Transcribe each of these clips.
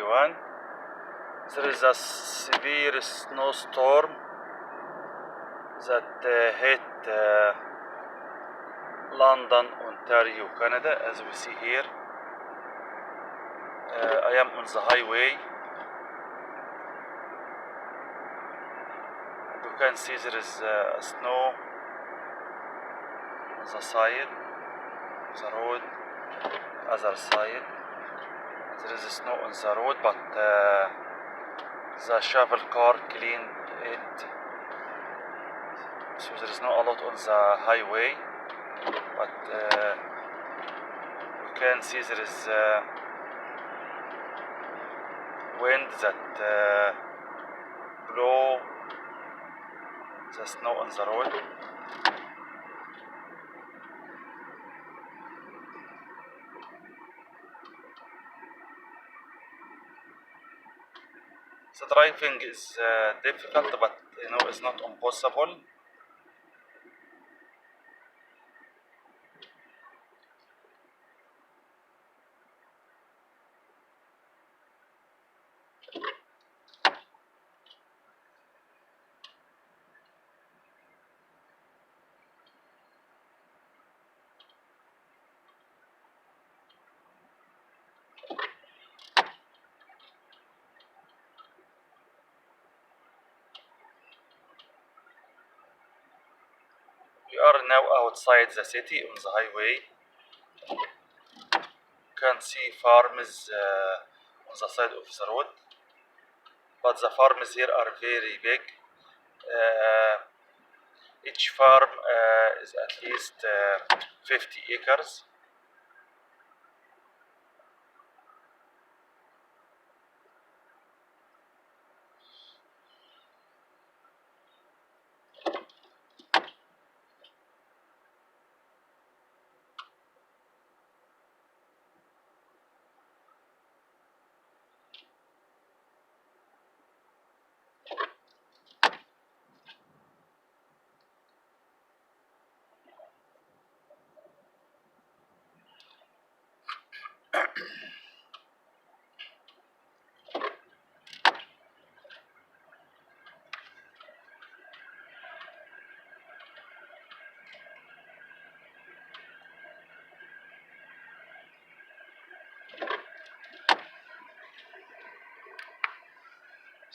everyone. There is a severe snowstorm that hit London, Ontario, Canada. As we see here, I am on the highway. You can see there is snow on the side, the road, other side. There is snow on the road, but the shovel car cleaned it, so there is not a lot on the highway. But you can see there is wind that blow the snow on the road. The driving is difficult, but it's not impossible. We are now outside the city on the highway. You can see farms on the side of the road, but the farms here are very big. Each farm is at least 50 acres.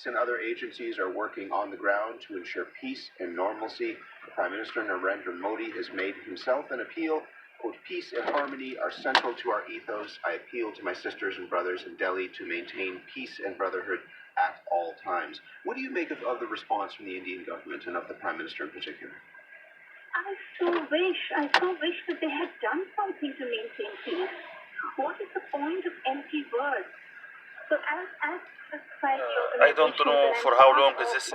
And other agencies are working on the ground to ensure peace and normalcy. Prime Minister Narendra Modi has made himself an appeal. Quote, peace and harmony are central to our ethos. I appeal to my sisters and brothers in Delhi to maintain peace and brotherhood at all times. What do you make of the response from the Indian government and of the Prime Minister in particular? I so wish that they had done something to maintain peace. What is the point of empty words? So as I don't know for how long this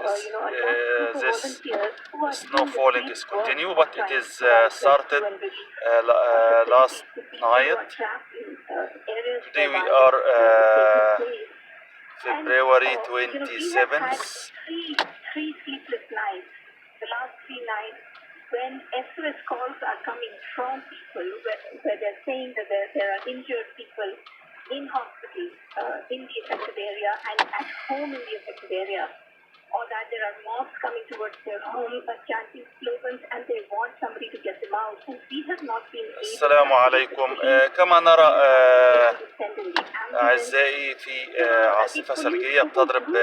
snow falling is continue, but it is started last night. Today we are February 27th. Three sleepless nights. The last 3 nights, when SOS calls are coming from people where they're saying that there are injured people in hospitals, in the affected area and at home in the affected area, or that there are mobs coming towards their home chanting slogans and they want somebody to get them out, and we have not been able. السلام عليكم. كما نرى أعزائي في عاصفة ثلجيه بتضرب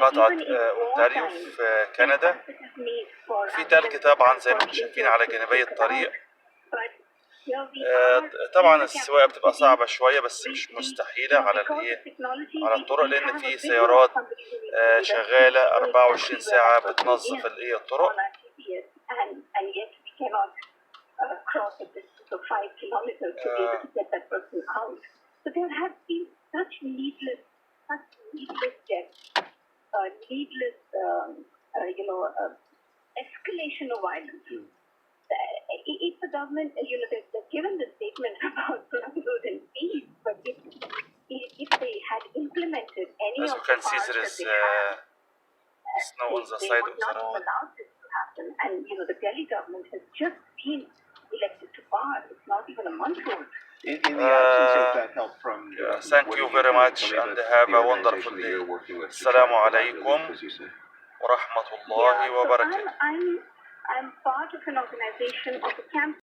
قطعة أونتاريو في كندا. في ثلج طبعا زي ما انتم شايفين على جانبي الطريق. طبعا السواقه بتبقى صعبه شويه بس مش مستحيله على الطرق، لان في سيارات شغاله 24 ساعه بتنظف الطرق. Escalation of violence. If the government, they've given the statement about brotherhood and peace, but if they had implemented any of the parts that they have, snow on the side of the road. Allowed this to happen. And the Delhi government has just been elected to power. It's not even a month old. In the absence of that help from the government, thank what you are very doing? much Tell me and about have the a wonderful organization that day. you're working with to try السلام to provide عليكم relief, as you say. ورحمة الله Yeah, so وبركاته. I'm part of an organization of a camp